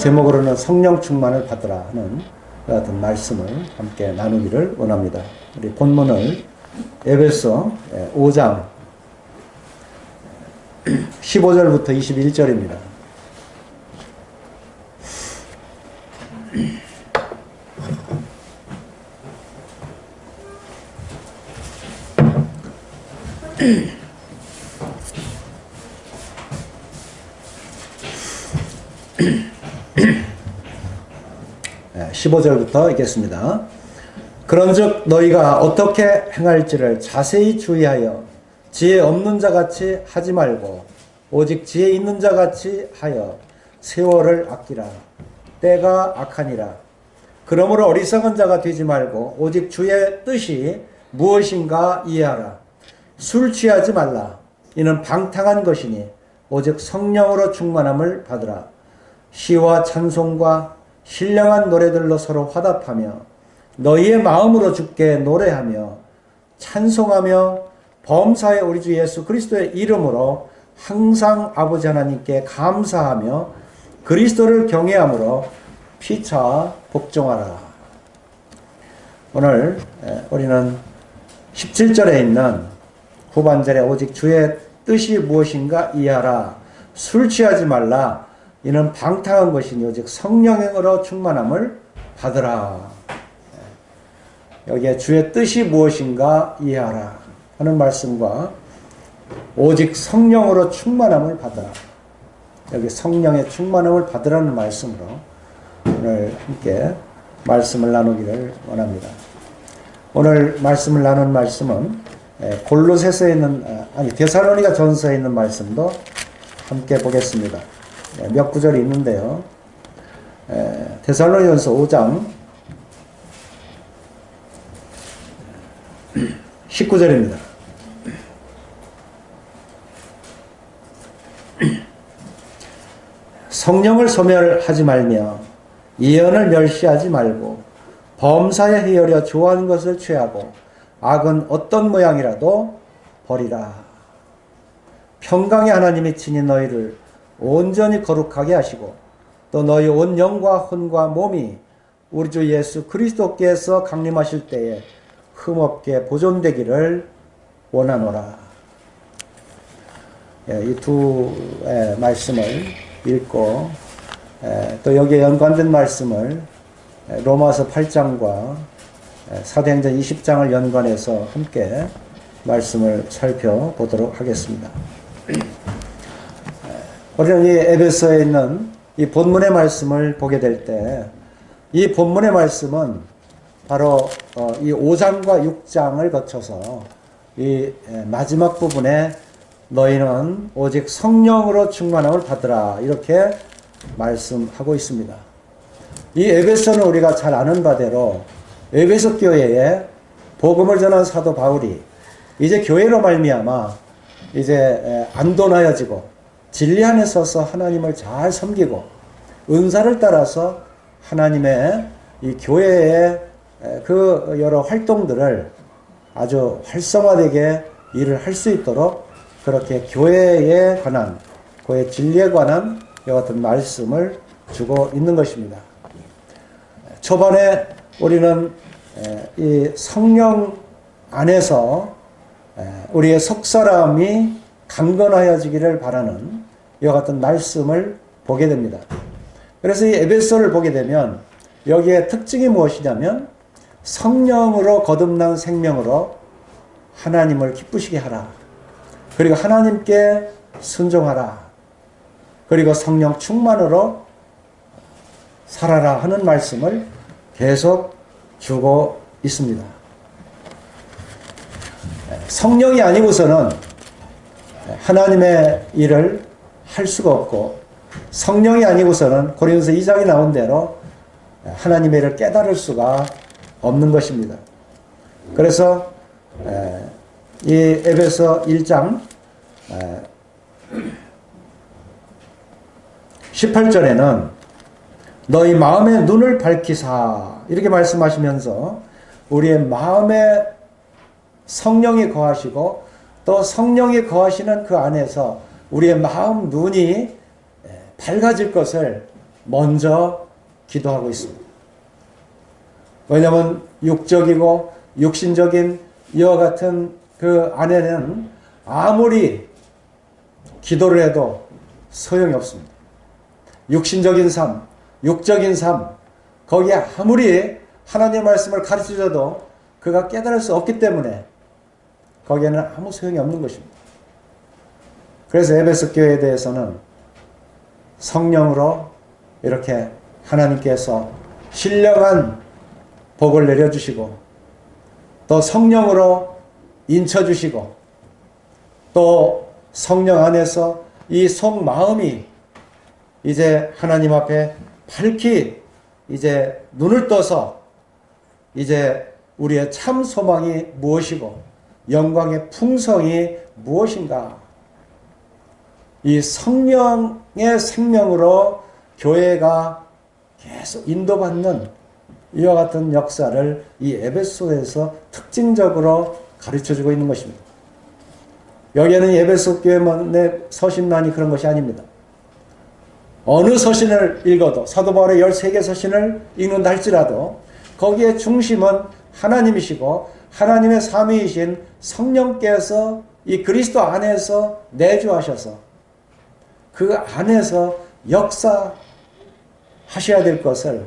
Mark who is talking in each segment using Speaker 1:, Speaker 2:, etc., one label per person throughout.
Speaker 1: 제목으로는 성령 충만을 받으라 하는 그 같은 말씀을 함께 나누기를 원합니다. 우리 본문을 에베소 5장 15절부터 21절입니다. 네, 15절부터 읽겠습니다. 그런즉 너희가 어떻게 행할지를 자세히 주의하여 지혜 없는 자같이 하지 말고 오직 지혜 있는 자같이 하여 세월을 아끼라. 때가 악하니라. 그러므로 어리석은 자가 되지 말고 오직 주의 뜻이 무엇인가 이해하라. 술 취하지 말라. 이는 방탕한 것이니 오직 성령으로 충만함을 받으라. 시와 찬송과 신령한 노래들로 서로 화답하며 너희의 마음으로 주께 노래하며 찬송하며 범사의 우리 주 예수 그리스도의 이름으로 항상 아버지 하나님께 감사하며 그리스도를 경외함으로 피차 복종하라. 오늘 우리는 17절에 있는 후반절에 오직 주의 뜻이 무엇인가 이해하라. 술 취하지 말라. 이는 방탕한 것이니 오직 성령으로 충만함을 받으라. 여기에 주의 뜻이 무엇인가 이해하라 하는 말씀과 오직 성령으로 충만함을 받으라. 여기 성령의 충만함을 받으라는 말씀으로 오늘 함께 말씀을 나누기를 원합니다. 오늘 말씀을 나눈 말씀은 골로새서에 있는 데살로니가 전서에 있는 말씀도 함께 보겠습니다. 몇 구절이 있는데요. 데살로니가전서 5장 19절입니다. 성령을 소멸하지 말며 예언을 멸시하지 말고 범사에 헤아려 좋아하는 것을 취하고 악은 어떤 모양이라도 버리라. 평강의 하나님이 친히 너희를 온전히 거룩하게 하시고 또 너희 온 영과 혼과 몸이 우리 주 예수 그리스도께서 강림하실 때에 흠없게 보존되기를 원하노라. 이 두 말씀을 읽고 또 여기에 연관된 말씀을 로마서 8장과 사도행전 20장을 연관해서 함께 말씀을 살펴보도록 하겠습니다. 우리는 이 에베소에 있는 이 본문의 말씀을 보게 될 때 이 본문의 말씀은 바로 이 5장과 6장을 거쳐서 이 마지막 부분에 너희는 오직 성령으로 충만함을 받으라 이렇게 말씀하고 있습니다. 이 에베소는 우리가 잘 아는 바대로 에베소 교회에 복음을 전한 사도 바울이 이제 교회로 말미암아 이제 안돈하여지고 진리 안에 서서 하나님을 잘 섬기고 은사를 따라서 하나님의 이 교회의 그 여러 활동들을 아주 활성화되게 일을 할 수 있도록 그렇게 교회에 관한 교회 진리에 관한 이와 같은 말씀을 주고 있는 것입니다. 초반에 우리는 이 성령 안에서 우리의 속사람이 강건하여지기를 바라는 이와 같은 말씀을 보게 됩니다. 그래서 이 에베소를 보게 되면 여기에 특징이 무엇이냐면 성령으로 거듭난 생명으로 하나님을 기쁘시게 하라. 그리고 하나님께 순종하라. 그리고 성령 충만으로 살아라 하는 말씀을 계속 주고 있습니다. 성령이 아니고서는 하나님의 일을 할 수가 없고 성령이 아니고서는 고린도서 2장에 나온 대로 하나님의 일을 깨달을 수가 없는 것입니다. 그래서 이 에베소 1장 18절에는 너희 마음의 눈을 밝히사 이렇게 말씀하시면서 우리의 마음에 성령이 거하시고 또 성령이 거하시는 그 안에서 우리의 마음 눈이 밝아질 것을 먼저 기도하고 있습니다. 왜냐하면 육적이고 육신적인 이와 같은 그 안에는 아무리 기도를 해도 소용이 없습니다. 육신적인 삶, 육적인 삶, 거기에 아무리 하나님의 말씀을 가르쳐줘도 그가 깨달을 수 없기 때문에 거기에는 아무 소용이 없는 것입니다. 그래서 에베소 교회에 대해서는 성령으로 이렇게 하나님께서 신령한 복을 내려주시고 또 성령으로 인쳐주시고 또 성령 안에서 이 속마음이 이제 하나님 앞에 밝히 이제 눈을 떠서 이제 우리의 참 소망이 무엇이고 영광의 풍성이 무엇인가, 이 성령의 생명으로 교회가 계속 인도받는 이와 같은 역사를 이 에베소에서 특징적으로 가르쳐주고 있는 것입니다. 여기에는 에베소 교회만의 서신만이 그런 것이 아닙니다. 어느 서신을 읽어도 사도 바울의 13개 서신을 읽는다 할지라도 거기에 중심은 하나님이시고 하나님의 삼위이신 성령께서 이 그리스도 안에서 내주하셔서 그 안에서 역사하셔야 될 것을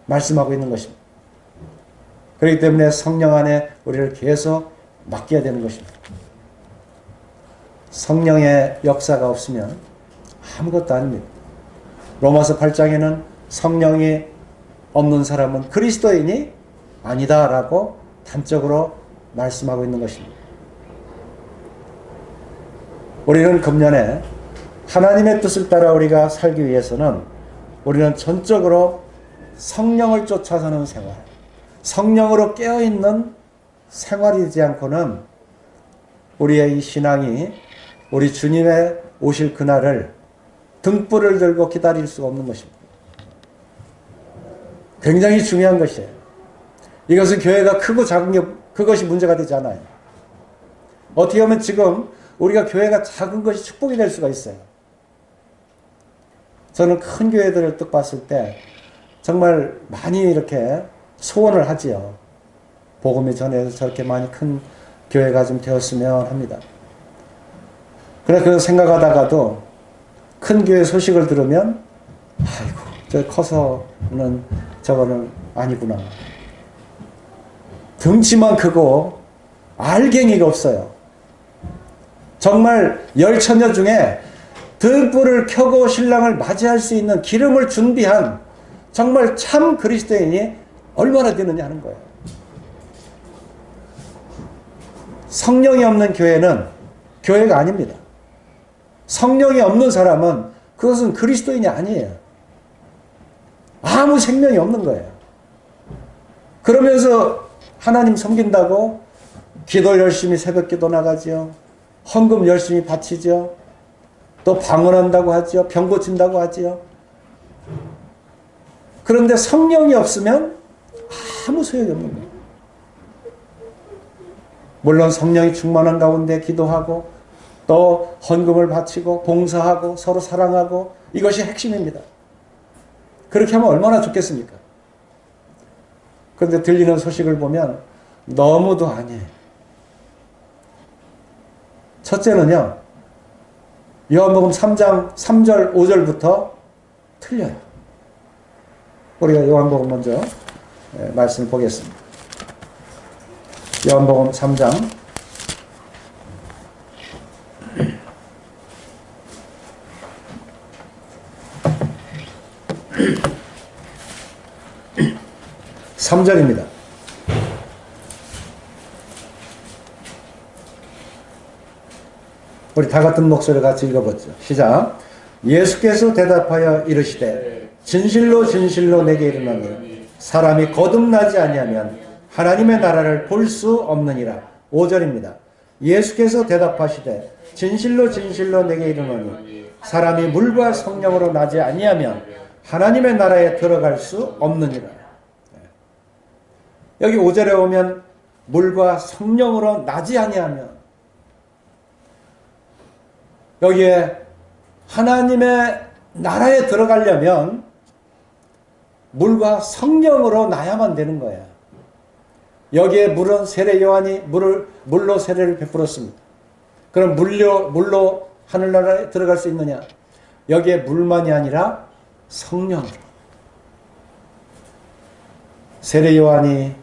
Speaker 1: 말씀하고 있는 것입니다. 그렇기 때문에 성령 안에 우리를 계속 맡겨야 되는 것입니다. 성령의 역사가 없으면 아무것도 아닙니다. 로마서 8장에는 성령이 없는 사람은 그리스도인이 아니다라고 단적으로 말씀하고 있는 것입니다. 우리는 금년에 하나님의 뜻을 따라 우리가 살기 위해서는 우리는 전적으로 성령을 쫓아 사는 생활, 성령으로 깨어있는 생활이지 않고는 우리의 이 신앙이 우리 주님의 오실 그날을 등불을 들고 기다릴 수가 없는 것입니다. 굉장히 중요한 것이에요. 이것은 교회가 크고 작은 게 그것이 문제가 되지 않아요. 어떻게 보면 지금 우리가 교회가 작은 것이 축복이 될 수가 있어요. 저는 큰 교회들을 딱 봤을 때 정말 많이 이렇게 소원을 하지요. 복음이 전해서 저렇게 많이 큰 교회가 좀 되었으면 합니다. 그래 그 생각하다가도 큰 교회 소식을 들으면 아이고 저 커서는 저거는 아니구나. 덩치만 크고 알갱이가 없어요. 정말 열처녀 중에 등불을 켜고 신랑을 맞이할 수 있는 기름을 준비한 정말 참 그리스도인이 얼마나 되느냐 하는 거예요. 성령이 없는 교회는 교회가 아닙니다. 성령이 없는 사람은 그것은 그리스도인이 아니에요. 아무 생명이 없는 거예요. 그러면서 하나님 섬긴다고 기도 열심히 새벽기도 나가죠. 헌금 열심히 바치죠. 또 방언한다고 하죠. 병 고친다고 하죠. 그런데 성령이 없으면 아무 소용이 없는 거예요. 물론 성령이 충만한 가운데 기도하고 또 헌금을 바치고 봉사하고 서로 사랑하고 이것이 핵심입니다. 그렇게 하면 얼마나 좋겠습니까? 그런데 들리는 소식을 보면 너무도 아니에요. 첫째는요. 요한복음 3장 3절 5절부터 틀려요. 우리가 요한복음 먼저 말씀을 보겠습니다. 요한복음 3장 3절입니다. 우리 다 같은 목소리로 같이 읽어보죠. 시작. 예수께서 대답하여 이르시되 진실로 진실로 내게 이르노니 사람이 거듭나지 아니하면 하나님의 나라를 볼 수 없느니라. 5절입니다. 예수께서 대답하시되 진실로 진실로 내게 이르노니 사람이 물과 성령으로 나지 아니하면 하나님의 나라에 들어갈 수 없느니라. 여기 5절에 오면 물과 성령으로 나지 아니하면, 여기에 하나님의 나라에 들어가려면 물과 성령으로 나야만 되는 거야. 여기에 물은 세례 요한이 물로 세례를 베풀었습니다. 그럼 물로 하늘나라에 들어갈 수 있느냐? 여기에 물만이 아니라 성령으로. 세례 요한이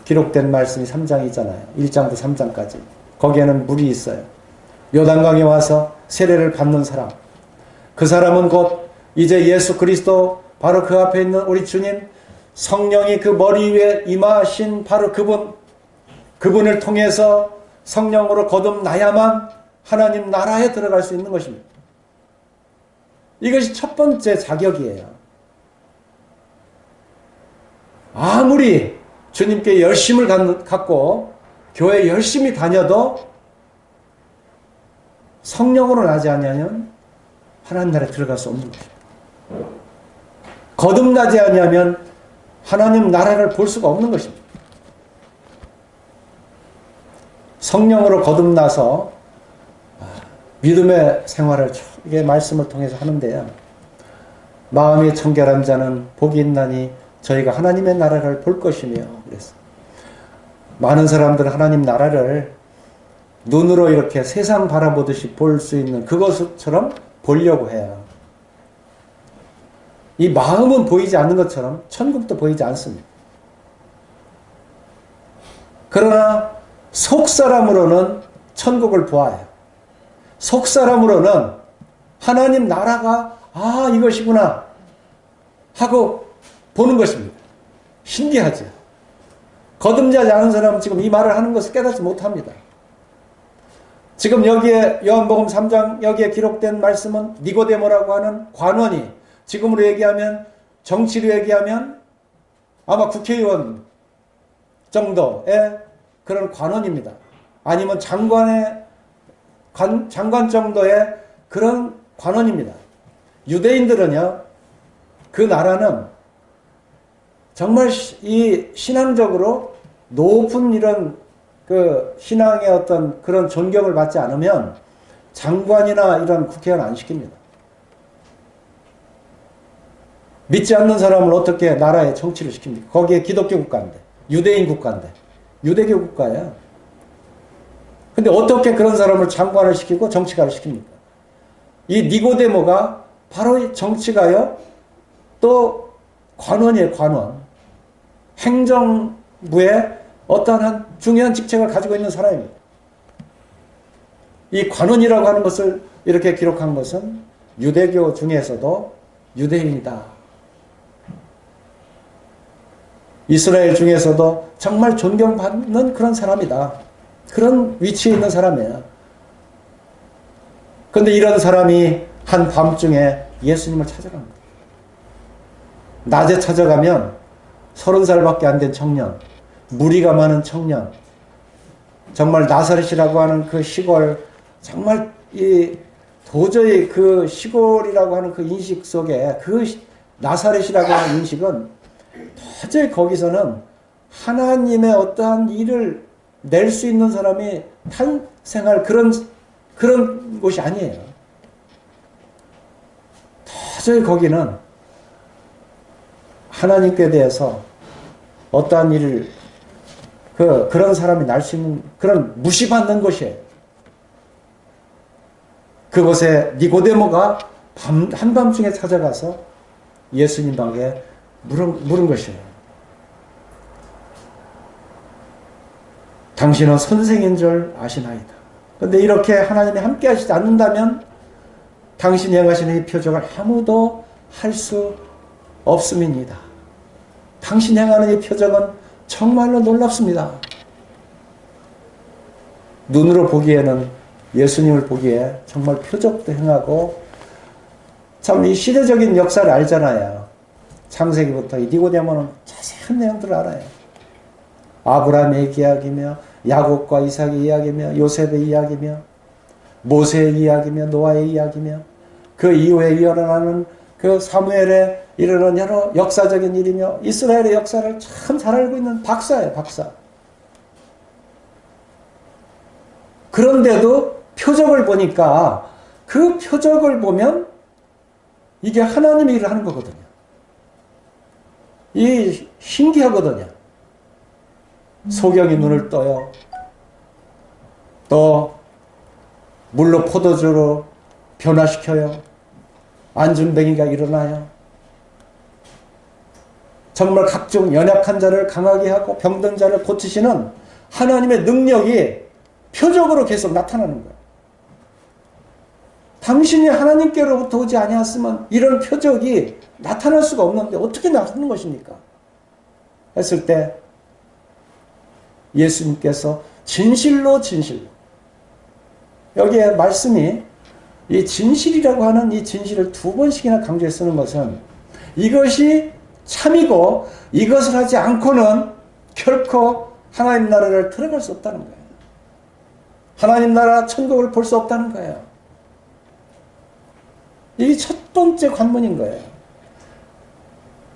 Speaker 1: 기록된 말씀이 3장이 있잖아요. 1장부터 3장까지. 거기에는 물이 있어요. 요단강에 와서 세례를 받는 사람. 그 사람은 곧 이제 예수 그리스도 바로 그 앞에 있는 우리 주님 성령이 그 머리 위에 임하신 바로 그분을 통해서 성령으로 거듭나야만 하나님 나라에 들어갈 수 있는 것입니다. 이것이 첫 번째 자격이에요. 아무리 주님께 열심을 갖고 교회 열심히 다녀도 성령으로 나지 않으면 하나님 나라에 들어갈 수 없는 것입니다. 거듭나지 않으면 하나님 나라를 볼 수가 없는 것입니다. 성령으로 거듭나서 믿음의 생활을 이게 말씀을 통해서 하는데요. 마음이 청결한 자는 복이 있나니 저희가 하나님의 나라를 볼 것이며 그랬어요. 많은 사람들은 하나님 나라를 눈으로 이렇게 세상 바라보듯이 볼 수 있는 그것처럼 보려고 해요. 이 마음은 보이지 않는 것처럼 천국도 보이지 않습니다. 그러나 속사람으로는 천국을 보아요. 속사람으로는 하나님 나라가 이것이구나 하고 보는 것입니다. 신기하죠. 거듭나지 않은 사람은 지금 이 말을 하는 것을 깨닫지 못합니다. 지금 여기에 요한복음 3장 여기에 기록된 말씀은 니고데모라고 하는 관원이 지금으로 얘기하면 정치로 얘기하면 아마 국회의원 정도의 그런 관원입니다. 아니면 장관 정도의 그런 관원입니다. 유대인들은요, 그 나라는 정말 이 신앙적으로 높은 이런 그 신앙의 어떤 그런 존경을 받지 않으면 장관이나 이런 국회의원 안 시킵니다. 믿지 않는 사람을 어떻게 나라에 정치를 시킵니까? 거기에 기독교 국가인데, 유대인 국가인데, 유대교 국가예요. 근데 어떻게 그런 사람을 장관을 시키고 정치가를 시킵니까? 이 니고데모가 바로 이 정치가요, 또 관원이에요, 관원. 행정부에 어떠한 중요한 직책을 가지고 있는 사람입니다. 이 관원이라고 하는 것을 이렇게 기록한 것은 유대교 중에서도 유대인이다. 이스라엘 중에서도 정말 존경받는 그런 사람이다. 그런 위치에 있는 사람이에요. 그런데 이런 사람이 한 밤중에 예수님을 찾아갑니다. 낮에 찾아가면 30살밖에 안 된 청년, 무리가 많은 청년, 정말 나사렛이라고 하는 그 시골, 정말 도저히 그 시골이라고 하는 그 인식 속에 그 나사렛이라고 하는 인식은 도저히 거기서는 하나님의 어떠한 일을 낼 수 있는 사람이 탄생할 그런 곳이 아니에요. 도저히 거기는 하나님께 대해서 어떠한 일을 그런 사람이 날 수 있는 그런 무시받는 곳이에요. 그곳에 니고데모가 한밤중에 찾아가서 예수님에게 물은 것이에요. 당신은 선생인 줄 아시나이다. 그런데 이렇게 하나님이 함께 하시지 않는다면 당신이 행하시는 이 표적을 아무도 할 수 없음입니다. 당신이 행하는 이 표적은 정말로 놀랍습니다. 눈으로 보기에는 예수님을 보기에 정말 표적도 행하고 참 이 시대적인 역사를 알잖아요. 창세기부터 이 니고데모는 자세한 내용들을 알아요. 아브라함의 이야기며 야곱과 이삭의 이야기며 요셉의 이야기며 모세의 이야기며 노아의 이야기며 그 이후에 일어나는 그 사무엘에 이르는 여러 역사적인 일이며 이스라엘의 역사를 참 잘 알고 있는 박사예요, 박사. 그런데도 표적을 보니까 그 표적을 보면 이게 하나님의 일을 하는 거거든요. 이 신기하거든요. 소경이 눈을 떠요. 또 물로 포도주로 변화시켜요. 안준뱅이가 일어나요. 정말 각종 연약한 자를 강하게 하고 병든 자를 고치시는 하나님의 능력이 표적으로 계속 나타나는 거예요. 당신이 하나님께로부터 오지 아니었으면 이런 표적이 나타날 수가 없는데 어떻게 나타나는 것입니까? 했을 때 예수님께서 진실로 여기에 말씀이 이 진실이라고 하는 이 진실을 2번씩이나 강조해 쓰는 것은 이것이 참이고 이것을 하지 않고는 결코 하나님 나라를 들어갈 수 없다는 거예요. 하나님 나라 천국을 볼 수 없다는 거예요. 이게 첫 번째 관문인 거예요.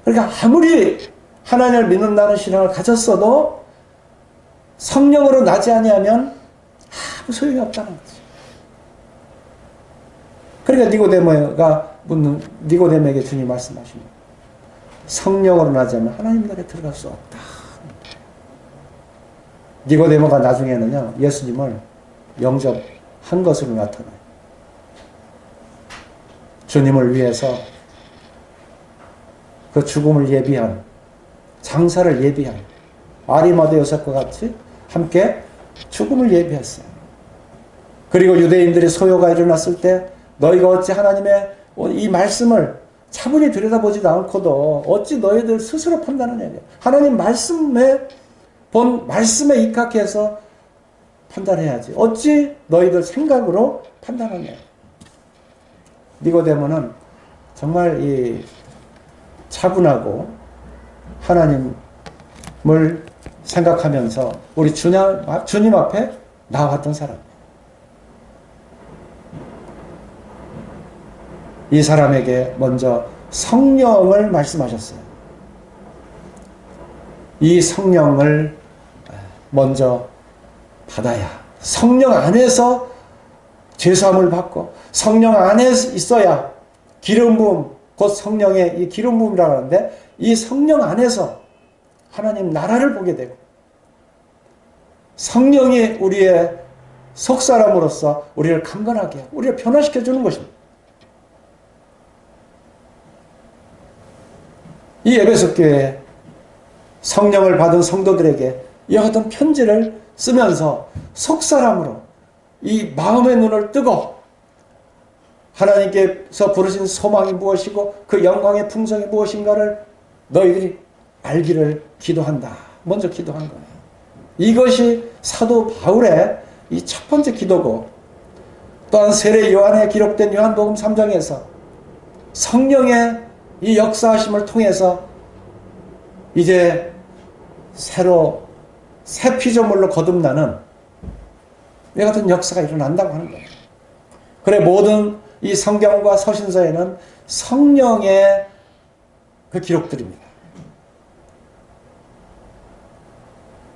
Speaker 1: 그러니까 아무리 하나님을 믿는다는 신앙을 가졌어도 성령으로 나지 아니하면 아무 소용이 없다는 거죠. 그러니까 니고데모에게 주님 말씀하십니다. 성령으로 나지 않으면 하나님 나라에 들어갈 수 없다. 니고데모가 나중에는요, 예수님을 영접한 것으로 나타나요. 주님을 위해서 그 죽음을 예비한, 장사를 예비한 아리마대 요셉과 같이 함께 죽음을 예비했어요. 그리고 유대인들의 소요가 일어났을 때 너희가 어찌 하나님의 이 말씀을 차분히 들여다보지도 않고도 어찌 너희들 스스로 판단하느냐. 하나님 말씀에 입각해서 판단해야지. 어찌 너희들 생각으로 판단하냐. 니고데모는 정말 이 차분하고 하나님을 생각하면서 우리 주님 앞에 나왔던 사람이에요. 이 사람에게 먼저 성령을 말씀하셨어요. 이 성령을 먼저 받아야 성령 안에서 죄사함을 받고 성령 안에 있어야 기름 부음, 곧 성령의 이 기름 부음이라고 하는데 이 성령 안에서 하나님 나라를 보게 되고 성령이 우리의 속사람으로서 우리를 강건하게 하고 우리를 변화시켜 주는 것입니다. 이 에베소 교회에 성령을 받은 성도들에게 이와 같은 편지를 쓰면서 속사람으로 이 마음의 눈을 뜨고 하나님께서 부르신 소망이 무엇이고 그 영광의 풍성이 무엇인가를 너희들이 알기를 기도한다. 먼저 기도한 거예요. 이것이 사도 바울의 이 첫 번째 기도고 또한 세례 요한에 기록된 요한복음 3장에서 성령의 이 역사하심을 통해서 이제 새로 새 피조물로 거듭나는 이 같은 역사가 일어난다고 하는 거예요. 그래 모든 이 성경과 서신서에는 성령의 그 기록들입니다.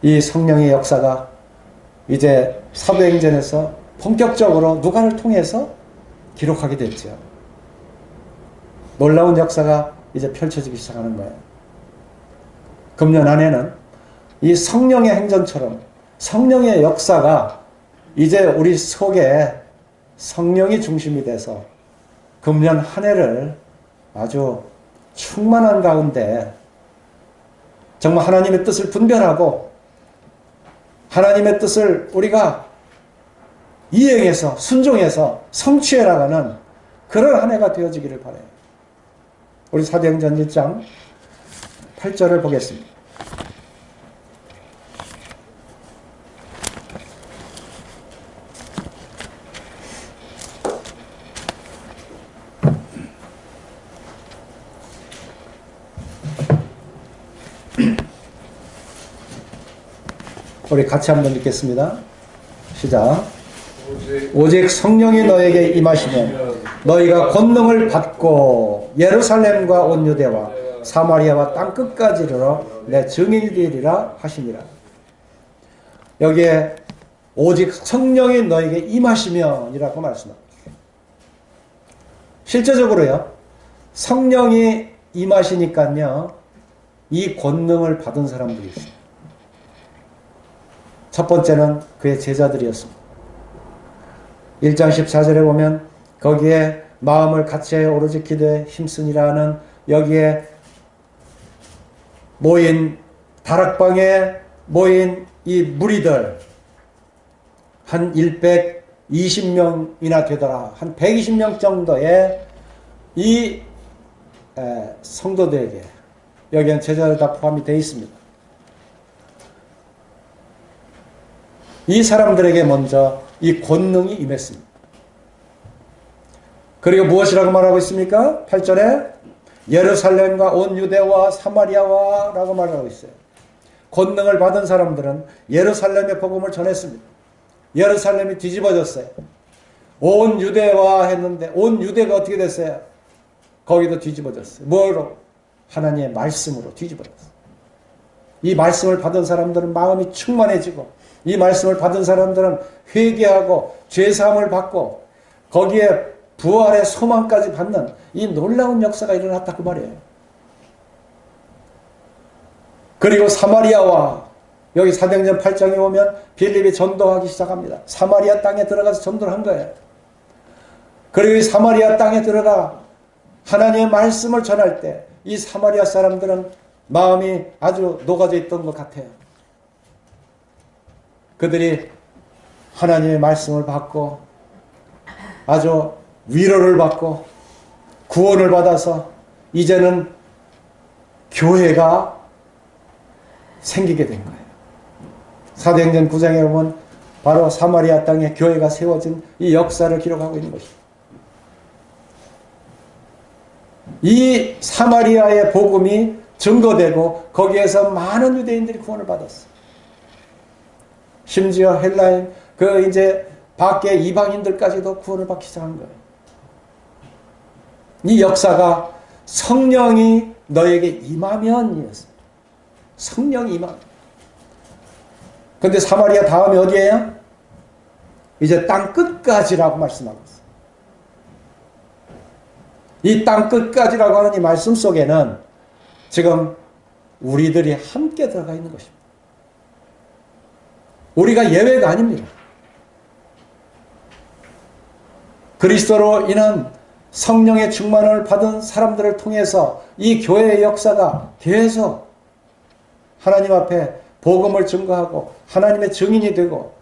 Speaker 1: 이 성령의 역사가 이제 사도행전에서 본격적으로 누가를 통해서 기록하게 됐죠. 놀라운 역사가 이제 펼쳐지기 시작하는 거예요. 금년 안에는 이 성령의 행전처럼 성령의 역사가 이제 우리 속에 성령이 중심이 돼서 금년 한 해를 아주 충만한 가운데 정말 하나님의 뜻을 분별하고 하나님의 뜻을 우리가 이행해서 순종해서 성취해 나가는 그런 한 해가 되어지기를 바라요. 우리 사도행전 1장 8절을 보겠습니다. 우리 같이 한번 읽겠습니다. 시작. 오직 성령이 너에게 임하시면 너희가 권능을 받고 예루살렘과 온 유대와 사마리아와 땅끝까지 이르러 내 증인이 되리라 하시니라. 여기에 오직 성령이 너에게 임하시면 이라고 말씀합니다. 실제적으로요, 성령이 임하시니까요, 이 권능을 받은 사람들이 있어요. 첫 번째는 그의 제자들이었습니다. 1장 14절에 보면 거기에 마음을 같이 오로지 기도에 힘쓰니라는 여기에 모인 다락방에 모인 이 무리들 한 120명이나 되더라. 한 120명 정도의 이 성도들에게 여기는 제자들 다 포함이 되어 있습니다. 이 사람들에게 먼저 이 권능이 임했습니다. 그리고 무엇이라고 말하고 있습니까? 8절에 예루살렘과 온 유대와 사마리아와 라고 말하고 있어요. 권능을 받은 사람들은 예루살렘의 복음을 전했습니다. 예루살렘이 뒤집어졌어요. 온 유대와 했는데 온 유대가 어떻게 됐어요? 거기도 뒤집어졌어요. 뭐로? 하나님의 말씀으로 뒤집어졌어요. 이 말씀을 받은 사람들은 마음이 충만해지고 이 말씀을 받은 사람들은 회개하고 죄사함을 받고 거기에 부활의 소망까지 받는 이 놀라운 역사가 일어났다 그 말이에요. 그리고 사마리아와 여기 사도행전 8장에 오면 빌립이 전도하기 시작합니다. 사마리아 땅에 들어가서 전도를 한 거예요. 그리고 이 사마리아 땅에 들어가 하나님의 말씀을 전할 때 이 사마리아 사람들은 마음이 아주 녹아져 있던 것 같아요. 그들이 하나님의 말씀을 받고 아주 위로를 받고 구원을 받아서 이제는 교회가 생기게 된 거예요. 사도행전 9장에 보면 바로 사마리아 땅에 교회가 세워진 이 역사를 기록하고 있는 것입니다. 이 사마리아의 복음이 증거되고 거기에서 많은 유대인들이 구원을 받았어요. 심지어 헬라인 이제 밖에 이방인들까지도 구원을 받기 시작한 거예요. 이 역사가 성령이 너에게 임하면이었어요. 성령이 임하면. 근데 사마리아 다음에 어디예요? 이제 땅 끝까지라고 말씀하고 있어요. 이 땅 끝까지라고 하는 이 말씀 속에는 지금 우리들이 함께 들어가 있는 것입니다. 우리가 예외가 아닙니다. 그리스도로 인한 성령의 충만을 받은 사람들을 통해서 이 교회의 역사가 계속 하나님 앞에 복음을 증거하고 하나님의 증인이 되고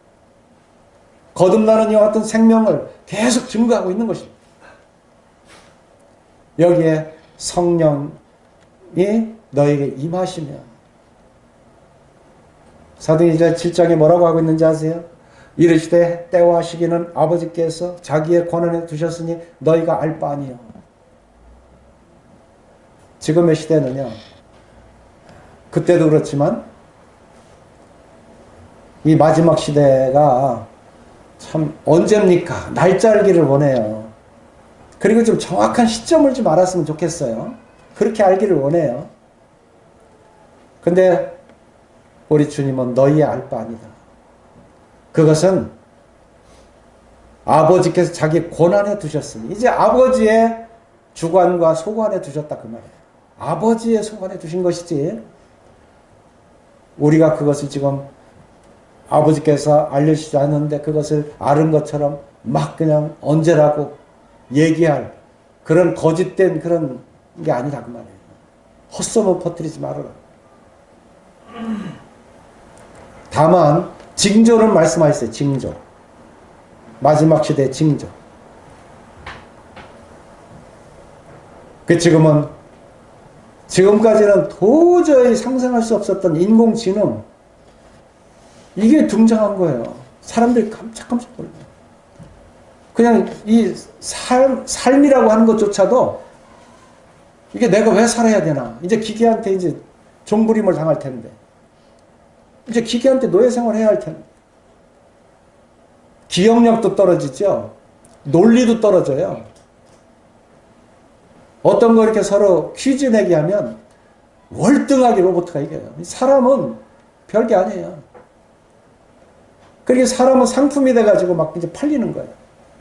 Speaker 1: 거듭나는 이와 같은 생명을 계속 증거하고 있는 것입니다. 여기에 성령이 너에게 임하시면 사도행전 7장에 뭐라고 하고 있는지 아세요? 이르시되 때와 시기는 아버지께서 자기의 권한에 두셨으니 너희가 알 바 아니요. 지금의 시대는요, 그때도 그렇지만 이 마지막 시대가 참 언제입니까? 날짜알기를 원해요. 그리고 좀 정확한 시점을 좀 알았으면 좋겠어요. 그렇게 알기를 원해요. 근데 우리 주님은 너희의 알 바 아니다. 그것은 아버지께서 자기 권한에 두셨으니 이제 아버지의 주관과 소관에 두셨다 그 말이에요. 아버지의 소관에 두신 것이지 우리가 그것을 지금 아버지께서 알려주지 않는데 그것을 아는 것처럼 막 그냥 언제라고 얘기할 그런 거짓된 그런 게 아니라 그 말이에요. 헛소문 퍼뜨리지 말아라. 다만 징조는 말씀하셨어요. 징조. 마지막 시대의 징조. 지금까지는 도저히 상상할 수 없었던 인공지능 이게 등장한 거예요. 사람들이 깜짝깜짝 놀라요. 그냥 이 삶이라고 하는 것조차도 이게 내가 왜 살아야 되나. 이제 기계한테 이제 종부림을 당할 텐데. 이제 기계한테 노예 생활해야 할 텐데. 기억력도 떨어지죠. 논리도 떨어져요. 어떤 거 이렇게 서로 퀴즈 내기 하면 월등하게 로봇가 이겨요. 사람은 별게 아니에요. 그러니까 사람은 상품이 돼가지고 막 이제 팔리는 거예요.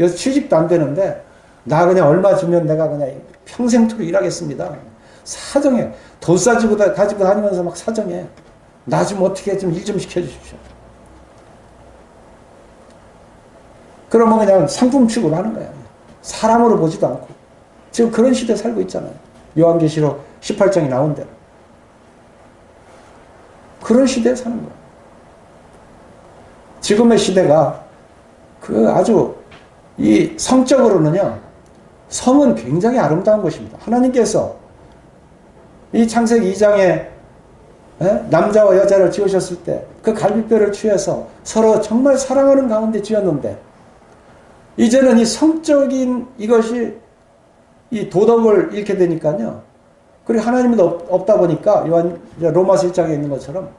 Speaker 1: 여기서 취직도 안 되는데 나 그냥 얼마 주면 내가 그냥 평생토록 일하겠습니다. 사정해. 돈 가지고 다니면서 막 사정해. 나 좀 어떻게 좀 일 좀 시켜주십시오. 그러면 그냥 상품 취급하는 거야. 사람으로 보지도 않고. 지금 그런 시대에 살고 있잖아요. 요한계시록 18장이 나온 대로. 그런 시대에 사는 거야. 지금의 시대가 아주 이 성적으로는요, 성은 굉장히 아름다운 것입니다. 하나님께서 이 창세기 2장에 남자와 여자를 지으셨을 때 그 갈빗뼈를 취해서 서로 정말 사랑하는 가운데 지었는데, 이제는 이 성적인 이것이 이 도덕을 잃게 되니까요. 그리고 하나님이 없다 보니까 로마서 1장에 있는 것처럼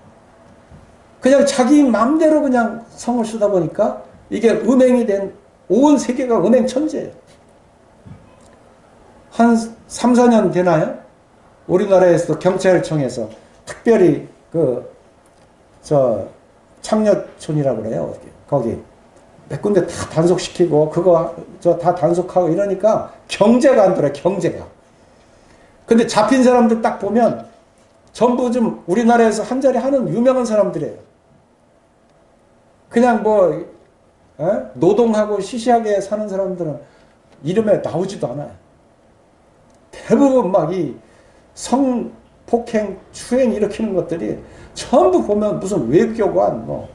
Speaker 1: 그냥 자기 마음대로 그냥 성을 쓰다 보니까 이게 음행이 된 온 세계가 음행 천재예요. 한 3, 4년 되나요? 우리나라에서도 경찰청에서 특별히 창녀촌이라고 그래요. 거기 몇 군데 다 단속시키고 다 단속하고 이러니까 경제가 안 돌아요. 경제가. 근데 잡힌 사람들 딱 보면 전부 좀 우리나라에서 한 자리 하는 유명한 사람들이에요. 그냥 노동하고 시시하게 사는 사람들은 이름에 나오지도 않아요. 대부분 막 이 성폭행, 추행 일으키는 것들이 전부 보면 무슨 외교관,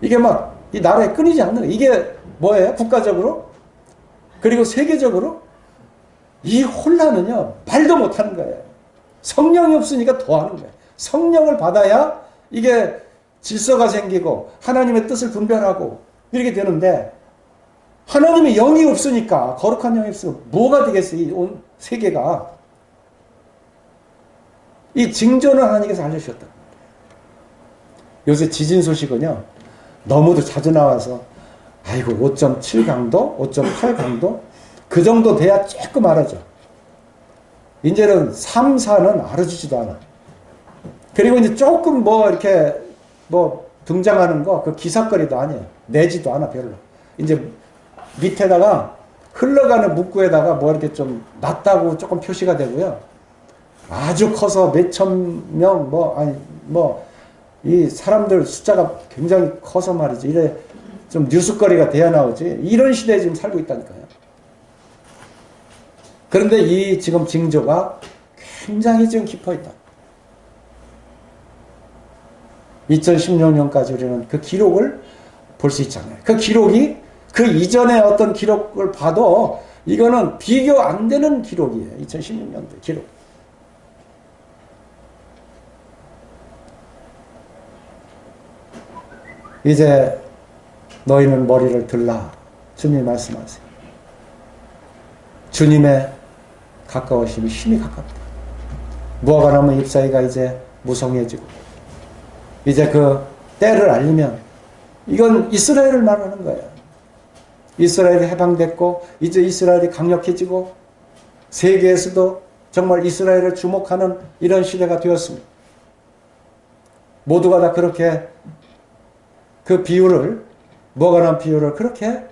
Speaker 1: 이게 막 이 나라에 끊이지 않는 거예요. 이게 뭐예요? 국가적으로? 그리고 세계적으로? 이 혼란은요, 말도 못하는 거예요. 성령이 없으니까 더 하는 거예요. 성령을 받아야 이게 질서가 생기고 하나님의 뜻을 분별하고 이렇게 되는데, 하나님의 영이 없으니까, 거룩한 영이 없으면 뭐가 되겠어요? 이 온 세계가. 이 징조는 하나님께서 알려주셨다. 요새 지진 소식은요, 너무도 자주 나와서 아이고 5.7 강도, 5.8 강도 그 정도 돼야 조금 알아줘. 이제는 3, 4는 알아주지도 않아. 그리고 이제 조금 이렇게 등장하는 거 그 기사거리도 아니에요. 내지도 않아 별로. 이제 밑에다가 흘러가는 문구에다가 이렇게 좀 낮다고 조금 표시가 되고요. 아주 커서 몇천 명 이 사람들 숫자가 굉장히 커서 말이지. 이래 좀 뉴스거리가 돼야 나오지. 이런 시대에 지금 살고 있다니까요. 그런데 이 지금 징조가 굉장히 지금 깊어 있다. 2016년까지 우리는 그 기록을 볼 수 있잖아요. 그 기록이 그 이전의 어떤 기록을 봐도 이거는 비교 안 되는 기록이에요. 2016년도 기록. 이제 너희는 머리를 들라. 주님이 말씀하세요. 주님의 가까우심이 힘이 가깝다. 무화과 나무 잎사이가 이제 무성해지고, 이제 그 때를 알리면 이건 이스라엘을 말하는 거예요. 이스라엘이 해방됐고 이제 이스라엘이 강력해지고 세계에서도 정말 이스라엘을 주목하는 이런 시대가 되었습니다. 모두가 다 그렇게 그 비유를, 무화과나무 비유를 그렇게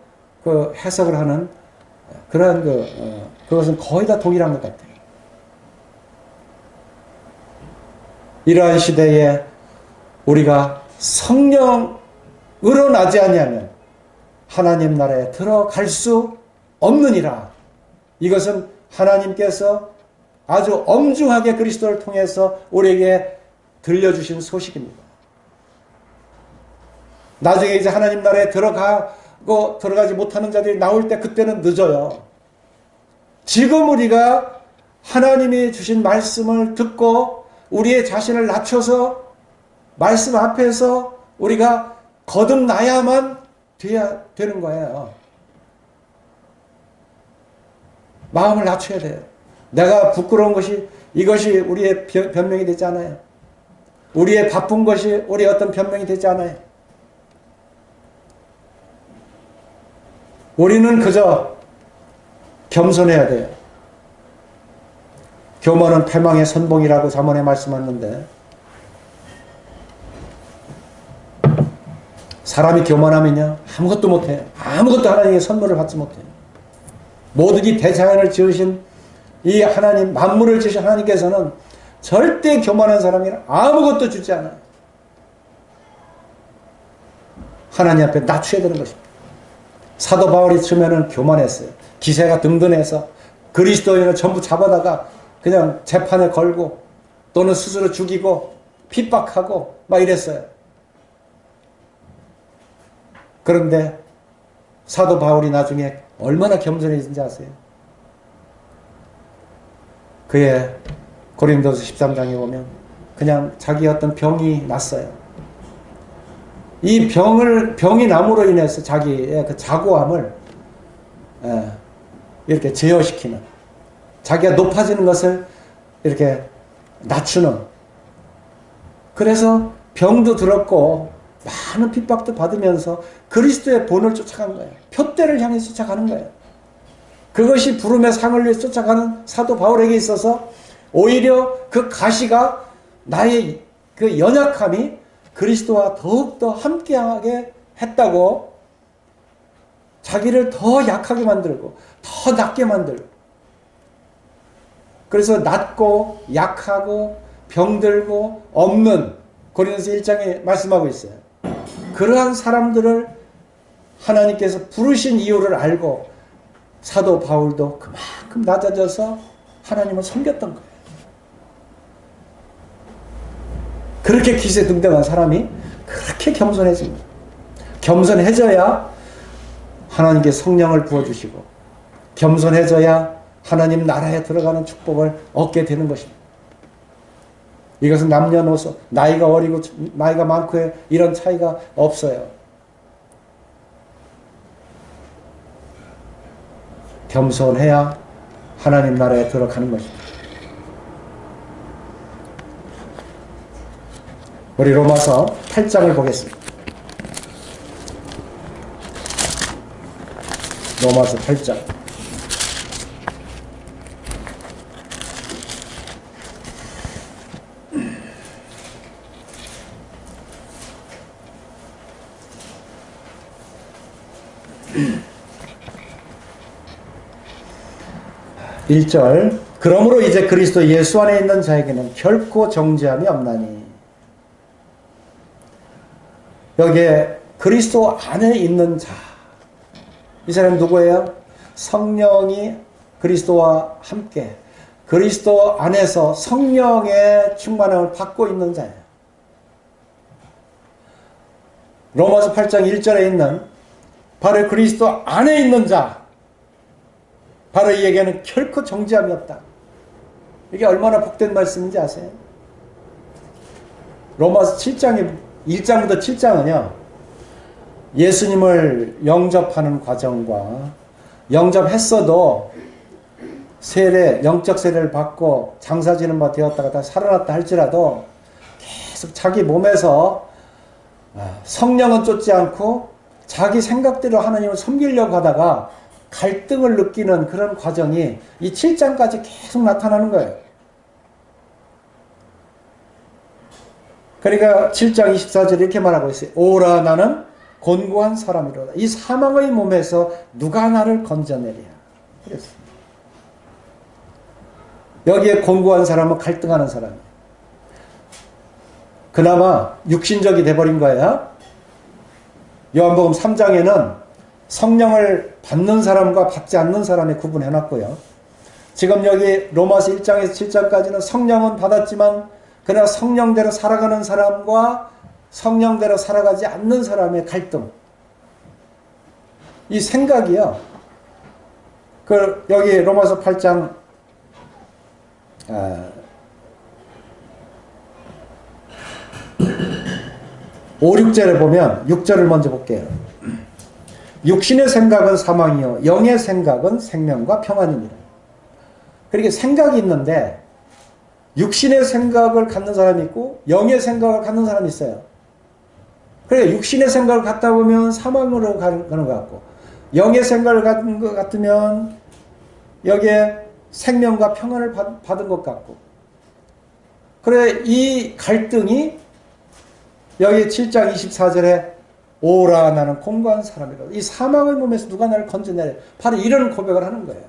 Speaker 1: 해석을 하는 그런 그것은 거의 다 동일한 것 같아요. 이러한 시대에 우리가 성령으로 나지 아니하면 하나님 나라에 들어갈 수 없느니라. 이것은 하나님께서 아주 엄중하게 그리스도를 통해서 우리에게 들려주신 소식입니다. 나중에 이제 하나님 나라에 들어가지 못하는 자들이 나올 때 그때는 늦어요. 지금 우리가 하나님이 주신 말씀을 듣고 우리의 자신을 낮춰서 말씀 앞에서 우리가 거듭나야만 돼야 되는 거예요. 마음을 낮춰야 돼요. 내가 부끄러운 것이 이것이 우리의 변명이 되지 않아요. 우리의 바쁜 것이 우리의 어떤 변명이 되지 않아요. 우리는 그저 겸손해야 돼요. 교만은 패망의 선봉이라고 잠언에 말씀하는데, 사람이 교만하면요 아무것도 못해요. 아무것도 하나님의 선물을 받지 못해요. 모든 이 대자연을 지으신 이 하나님, 만물을 지으신 하나님께서는 절대 교만한 사람이라 아무것도 주지 않아요. 하나님 앞에 낮춰야 되는 것입니다. 사도 바울이 처음에는 교만했어요. 기세가 등등해서 그리스도인을 전부 잡아다가 그냥 재판에 걸고 또는 스스로 죽이고 핍박하고 막 이랬어요. 그런데 사도 바울이 나중에 얼마나 겸손해진지 아세요? 그의 고린도서 13장에 보면 그냥 자기 어떤 병이 났어요. 이 병이 남으로 인해서 자기의 그 자고함을 이렇게 제어시키는, 자기가 높아지는 것을 이렇게 낮추는, 그래서 병도 들었고 많은 핍박도 받으면서 그리스도의 본을 쫓아간 거예요. 표대를 향해 쫓아가는 거예요. 그것이 부름의 상을 위해 쫓아가는 사도 바울에게 있어서 오히려 그 가시가 나의 그 연약함이 그리스도와 더욱더 함께하게 했다고 자기를 더 약하게 만들고 더 낮게 만들고, 그래서 낮고 약하고 병들고 없는, 고린도서 1장에 말씀하고 있어요. 그러한 사람들을 하나님께서 부르신 이유를 알고 사도 바울도 그만큼 낮아져서 하나님을 섬겼던 거예요. 그렇게 기세등등한 사람이 그렇게 겸손해집니다. 겸손해져야 하나님께 성령을 부어주시고, 겸손해져야 하나님 나라에 들어가는 축복을 얻게 되는 것입니다. 이것은 남녀노소, 나이가 어리고 나이가 많고의 이런 차이가 없어요. 겸손해야 하나님 나라에 들어가는 것입니다. 우리 로마서 8장을 보겠습니다. 로마서 8장. (1절) 그러므로 이제 그리스도 예수 안에 있는 자에게는 결코 정죄함이 없나니. 여기에 그리스도 안에 있는 자, 이 사람은 누구예요? 성령이 그리스도와 함께 그리스도 안에서 성령의 충만함을 받고 있는 자예요. 로마서 8장 1절에 있는 바로 그리스도 안에 있는 자, 바로 이에게는 결코 정죄함이 없다. 이게 얼마나 복된 말씀인지 아세요? 로마서 7장에 1장부터 7장은요, 예수님을 영접하는 과정과 영접했어도 세례, 영적 세례를 받고 장사 지는 바 되었다가 다 살아났다 할지라도 계속 자기 몸에서 성령은 쫓지 않고 자기 생각대로 하나님을 섬기려고 하다가 갈등을 느끼는 그런 과정이 이 7장까지 계속 나타나는 거예요. 그러니까 7장 24절에 이렇게 말하고 있어요. 오라 나는 곤고한 사람이로다. 이 사망의 몸에서 누가 나를 건져내랴. 그랬어요. 여기에 곤고한 사람은 갈등하는 사람이에요. 그나마 육신적이 돼버린 거예요. 요한복음 3장에는 성령을 받는 사람과 받지 않는 사람에 구분해놨고요. 지금 여기 로마서 1장에서 7장까지는 성령은 받았지만 그러나 성령대로 살아가는 사람과 성령대로 살아가지 않는 사람의 갈등. 이 생각이요. 여기 로마서 8장 5, 6절에 보면 6절을 먼저 볼게요. 육신의 생각은 사망이요 영의 생각은 생명과 평안입니다. 그러니까 생각이 있는데 육신의 생각을 갖는 사람이 있고 영의 생각을 갖는 사람이 있어요. 그러니까 육신의 생각을 갖다 보면 사망으로 가는 것 같고 영의 생각을 갖는 것 같으면 여기에 생명과 평안을 받은 것 같고, 그래 이 갈등이 여기 7장 24절에 오라 나는 곤고한 사람이라. 이 사망의 몸에서 누가 나를 건져내려. 바로 이런 고백을 하는 거예요.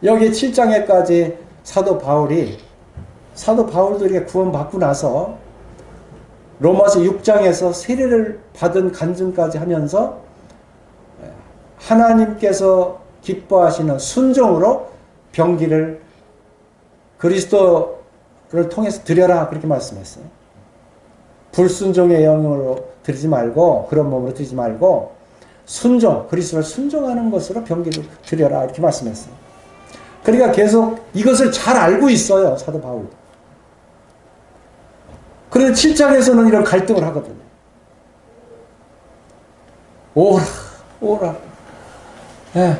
Speaker 1: 여기 7장에까지 사도 바울도 이렇게 구원받고 나서 로마서 6장에서 세례를 받은 간증까지 하면서 하나님께서 기뻐하시는 순종으로 병기를 그리스도를 통해서 드려라 그렇게 말씀했어요. 불순종의 영으로 드리지 말고 그런 몸으로 드리지 말고 순종, 그리스도를 순종하는 것으로 병기를 드려라 이렇게 말씀했어요. 그러니까 계속 이것을 잘 알고 있어요. 사도 바울. 그런데 7장에서는 이런 갈등을 하거든요. 오라. 예.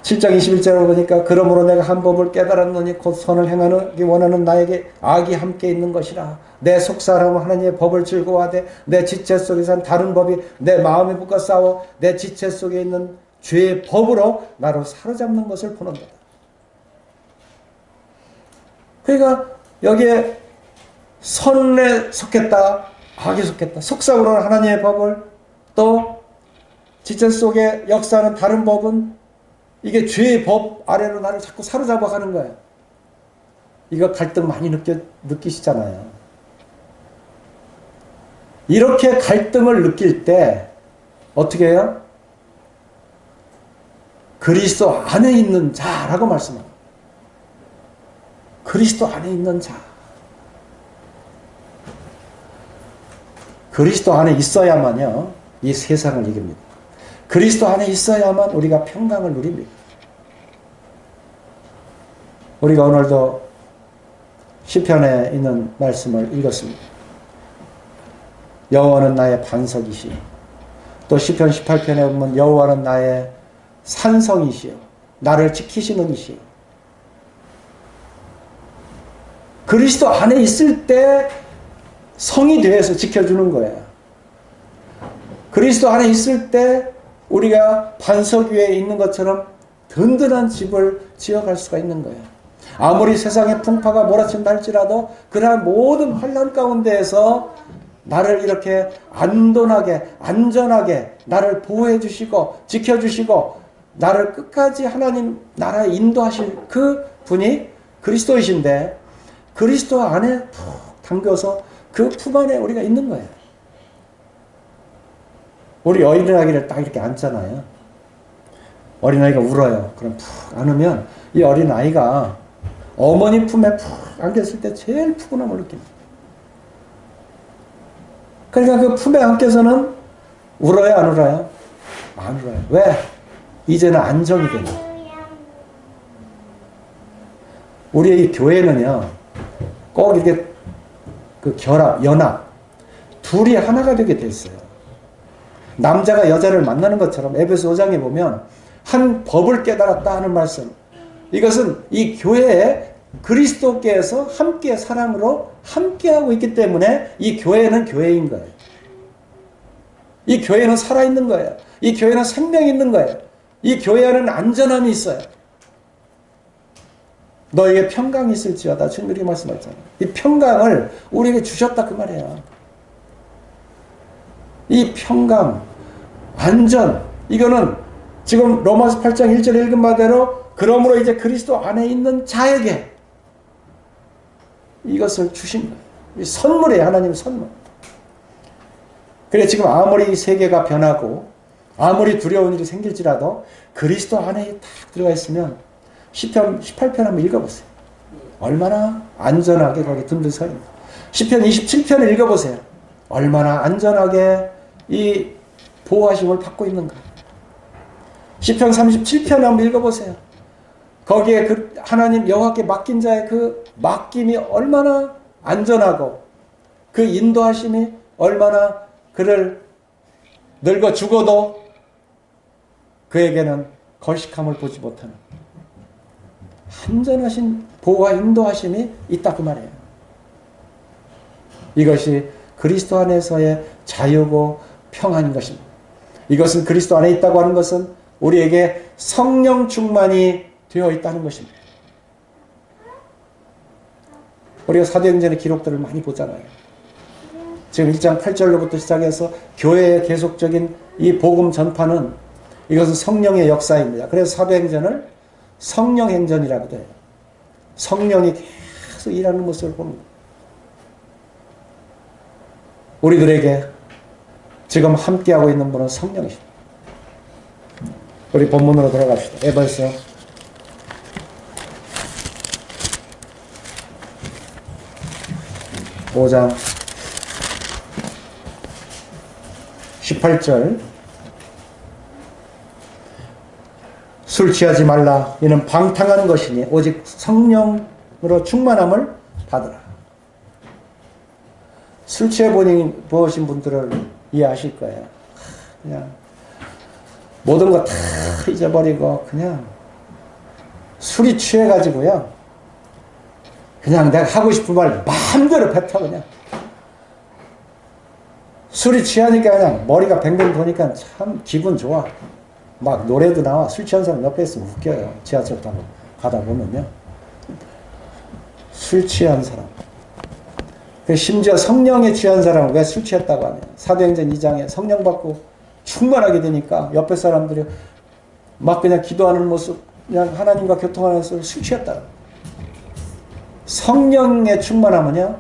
Speaker 1: 7장 21절을 보니까 그러므로 내가 한 법을 깨달았노니 곧 선을 행하기 원하는 나에게 악이 함께 있는 것이라. 내 속사람은 하나님의 법을 즐거워하되 내 지체 속에 산 다른 법이 내 마음에 붙어 싸워 내 지체 속에 있는 죄의 법으로 나를 사로잡는 것을 보는다. 그러니까 여기에 선에 속했다, 악에 속했다. 속삭으로는 하나님의 법을, 또 지체 속에 역사하는 다른 법은 이게 죄의 법 아래로 나를 자꾸 사로잡아 가는 거예요. 이거 갈등 많이 느끼시잖아요. 이렇게 갈등을 느낄 때 어떻게 해요? 그리스도 안에 있는 자라고 말씀합니다. 그리스도 안에 있는 자. 그리스도 안에 있어야만요, 이 세상을 이깁니다. 그리스도 안에 있어야만 우리가 평강을 누립니다. 우리가 오늘도 시편에 있는 말씀을 읽었습니다. 여호와는 나의 반석이시요. 또 시편 18편에 보면 여호와는 나의 산성이시요. 나를 지키시는 이시요. 그리스도 안에 있을 때 성이 되어서 지켜주는 거예요. 그리스도 안에 있을 때 우리가 반석 위에 있는 것처럼 든든한 집을 지어갈 수가 있는 거예요. 아무리 세상의 풍파가 몰아친다 할지라도 그러한 모든 환난 가운데에서 나를 이렇게 안전하게 나를 보호해 주시고 지켜주시고 나를 끝까지 하나님 나라에 인도하실 그 분이 그리스도이신데, 그리스도 안에 푹 담겨서 그 품 안에 우리가 있는 거예요. 우리 어린아기를 딱 이렇게 안잖아요. 어린아이가 울어요. 그럼 푹 안으면 이 어린아이가 어머니 품에 푹 안겼을 때 제일 푸근함을 느낍니다. 그러니까 그 품에 안겨서는 울어요, 안 울어요? 안 울어요. 왜? 이제는 안정이 됩니다. 우리의 이 교회는요, 꼭 이렇게 그 연합, 둘이 하나가 되게 돼 있어요. 남자가 여자를 만나는 것처럼 에베소 5장에 보면 한 법을 깨달았다 하는 말씀. 이것은 이 교회에 그리스도께서 함께 사랑으로 함께하고 있기 때문에 이 교회는 교회인 거예요. 이 교회는 살아있는 거예요. 이 교회는 생명이 있는 거예요. 이 교회 안에는 안전함이 있어요. 너에게 평강이 있을지어다. 지금 이렇게 말씀하셨잖아요. 이 평강을 우리에게 주셨다 그 말이에요. 이 평강, 안전, 이거는 지금 로마서 8장 1절에 읽은 바대로 그러므로 이제 그리스도 안에 있는 자에게 이것을 주신 거예요. 이 선물이에요. 하나님의 선물. 그래 지금 아무리 세계가 변하고 아무리 두려운 일이 생길지라도 그리스도 안에 딱 들어가 있으면 시편 18편 한번 읽어보세요. 얼마나 안전하게 거기 든든 서 있는. 시편 27편을 읽어보세요. 얼마나 안전하게 이 보호하심을 받고 있는가. 시편 37편 한번 읽어보세요. 거기에 그 하나님 여호와께 맡긴 자의 그 맡김이 얼마나 안전하고 그 인도하심이 얼마나 그를 늙어 죽어도 그에게는 걸식함을 보지 못하는 안전하신 보호와 인도하심이 있다 그 말이에요. 이것이 그리스도 안에서의 자유고 평안인 것입니다. 이것은 그리스도 안에 있다고 하는 것은 우리에게 성령 충만이 되어 있다는 것입니다. 우리가 사도행전의 기록들을 많이 보잖아요. 지금 1장 8절로부터 시작해서 교회의 계속적인 이 복음 전파는 이것은 성령의 역사입니다. 그래서 사도행전을 성령 행전이라고도 해요. 성령이 계속 일하는 모습을 보는 거예요. 우리들에게 지금 함께하고 있는 분은 성령이십니다. 우리 본문으로 돌아갑시다. 에베소 5장 18절 술 취하지 말라. 이는 방탕한 것이니 오직 성령으로 충만함을 받으라. 술 취해 보신 분들은 이해하실 거예요. 그냥 모든 거 다 잊어버리고 그냥 술이 취해가지고요. 그냥 내가 하고 싶은 말 마음대로 뱉어 그냥. 술이 취하니까 그냥 머리가 뱅뱅 도니까 참 기분 좋아. 막 노래도 나와. 술 취한 사람 옆에 있으면 웃겨요. 지하철 타고 가다 보면요. 술 취한 사람. 심지어 성령에 취한 사람은 왜 술 취했다고 하냐. 사도행전 2장에 성령 받고 충만하게 되니까 옆에 사람들이 막 그냥 기도하는 모습, 그냥 하나님과 교통하는 모습을 술 취했다. 성령에 충만하면요.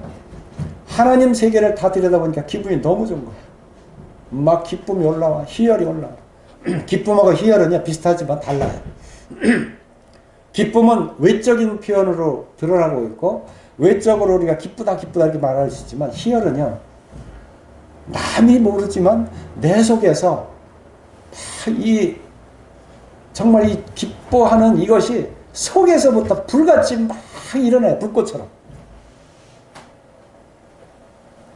Speaker 1: 하나님 세계를 다 들여다보니까 기분이 너무 좋은 거예요. 막 기쁨이 올라와. 희열이 올라와. 기쁨하고 희열은요, 비슷하지만 달라요. 기쁨은 외적인 표현으로 드러나고 있고, 외적으로 우리가 기쁘다, 기쁘다 이렇게 말할 수 있지만, 희열은요, 남이 모르지만 내 속에서 정말 이 기뻐하는 이것이 속에서부터 불같이 막 일어나요. 불꽃처럼.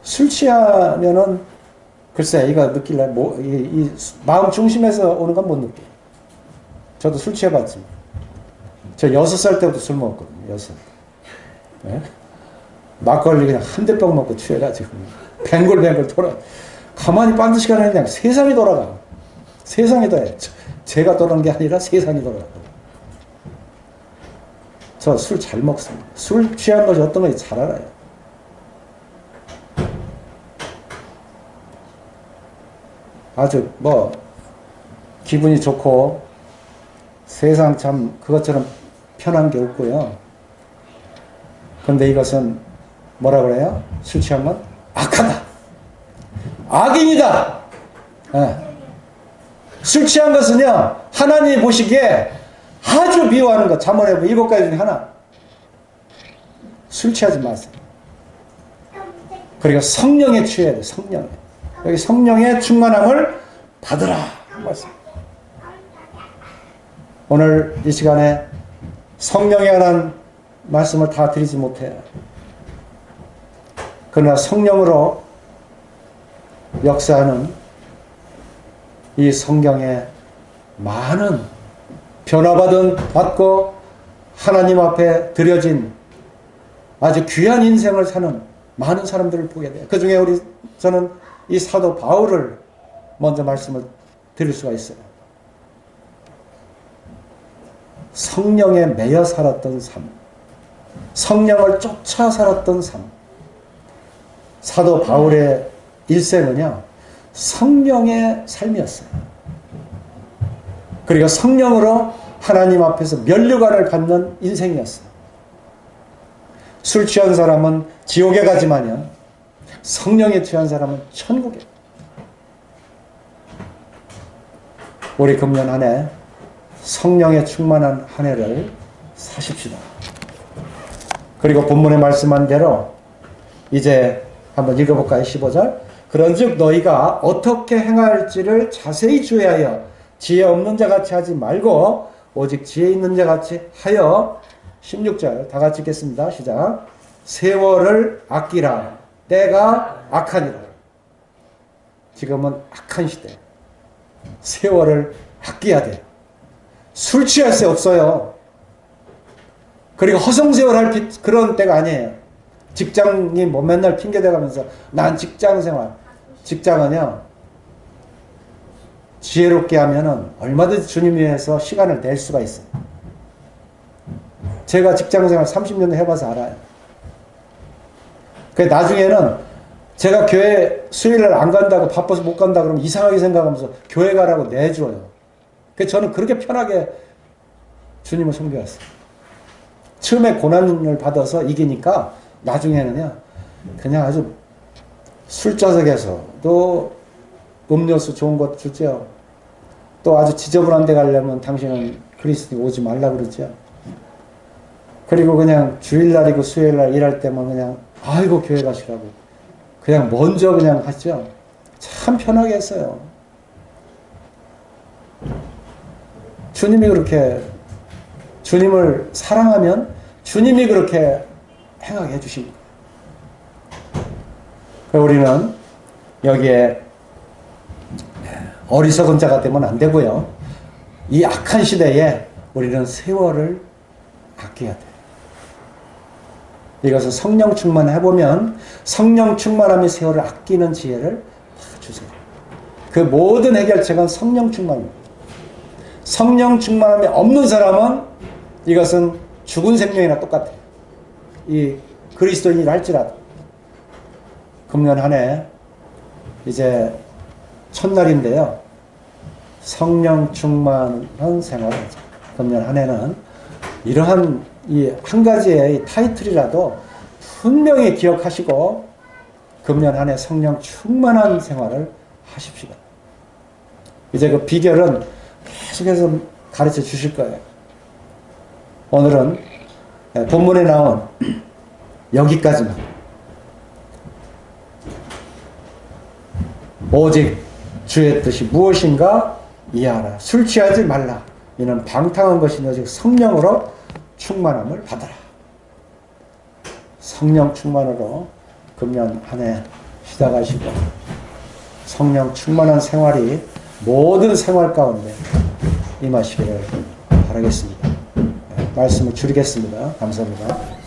Speaker 1: 술 취하면은 글쎄 이거 느낄래 이 마음 중심에서 오는 건 못 느껴. 저도 술 취해봤지만 저 6살 때부터 술 먹었거든요. 6살. 네? 막걸리 그냥 한 대병 먹고 취해가지고 뱅글뱅글 돌아. 가만히 빤드 시간에 그냥 세상이 돌아가. 세상이 돌아요. 제가 돌아가는 게 아니라 세상이 돌아가요. 저 술 잘 먹습니다. 술 취한 것이 어떤 건지 잘 알아요. 아주 기분이 좋고 세상 참 그것처럼 편한 게 없고요. 그런데 이것은 뭐라 그래요? 술 취한 건 악하다. 악인이다. 네. 술 취한 것은요, 하나님이 보시기에 아주 미워하는 것. 잠언에 7가지 중에 하나. 술 취하지 마세요. 그리고 성령에 취해야 돼요. 성령에. 여기 성령의 충만함을 받으라. 말씀. 오늘 이 시간에 성령에 관한 말씀을 다 드리지 못해요. 그러나 성령으로 역사하는 이 성경에 많은 변화받고 하나님 앞에 드려진 아주 귀한 인생을 사는 많은 사람들을 보게 돼요. 그 중에 저는 이 사도 바울을 먼저 말씀을 드릴 수가 있어요. 성령에 매여 살았던 삶, 성령을 쫓아 살았던 삶. 사도 바울의 일생은요, 성령의 삶이었어요. 그리고 성령으로 하나님 앞에서 면류관을 받는 인생이었어요. 술 취한 사람은 지옥에 가지만요, 성령에 취한 사람은 천국에. 우리 금년 한 해 성령에 충만한 한 해를 사십시다. 그리고 본문에 말씀한 대로 이제 한번 읽어볼까요? 15절. 그런즉 너희가 어떻게 행할지를 자세히 주의하여 지혜 없는 자같이 하지 말고 오직 지혜 있는 자같이 하여. 16절 다 같이 읽겠습니다. 시작. 세월을 아끼라. 때가 악하니라. 지금은 악한 시대. 세월을 아껴야 돼. 술 취할 새 없어요. 그리고 허송세월 할 그런 때가 아니에요. 직장님 맨날 핑계대가면서 난 직장생활. 직장은요, 지혜롭게 하면은 얼마든지 주님 위해서 시간을 낼 수가 있어요. 제가 직장생활 30년 해봐서 알아요. 그 나중에는 제가 교회 수요일날 안 간다고 바빠서 못 간다 그러면 이상하게 생각하면서 교회 가라고 내줘요. 그래서 저는 그렇게 편하게 주님을 섬겨왔어요. 처음에 고난을 받아서 이기니까 나중에는요, 그냥 아주 술자석에서 또 음료수 좋은 것 주죠. 또 아주 지저분한 데 가려면 당신은 그리스도에 오지 말라 그러죠. 그리고 그냥 주일날이고 수요일날 일할 때만 그냥 아이고 교회 가시라고 그냥 먼저 그냥 하죠. 참 편하게 했어요. 주님이 그렇게 주님을 사랑하면 주님이 그렇게 행하게 해주십니다. 우리는 여기에 어리석은 자가 되면 안 되고요. 이 악한 시대에 우리는 세월을 아껴야 돼요. 이것을 성령 충만해보면 성령 충만함이 세월을 아끼는 지혜를 다 주세요. 그 모든 해결책은 성령 충만입니다. 성령 충만함이 없는 사람은 이것은 죽은 생명이나 똑같아요. 이 그리스도인이라 할지라도. 금년 한 해 이제 첫날인데요. 성령 충만한 생활을 하자. 금년 한 해는 이러한 이 한 가지의 타이틀이라도 분명히 기억하시고 금년 한 해 성령 충만한 생활을 하십시오. 이제 그 비결은 계속해서 가르쳐 주실 거예요. 오늘은 본문에 나온 여기까지만. 오직 주의 뜻이 무엇인가 이해하라. 술 취하지 말라. 이는 방탕한 것이니 오직 성령으로 충만함을 받아라. 성령 충만으로 금년 한 해 시작하시고 성령 충만한 생활이 모든 생활 가운데 임하시기를 바라겠습니다. 말씀을 줄이겠습니다. 감사합니다.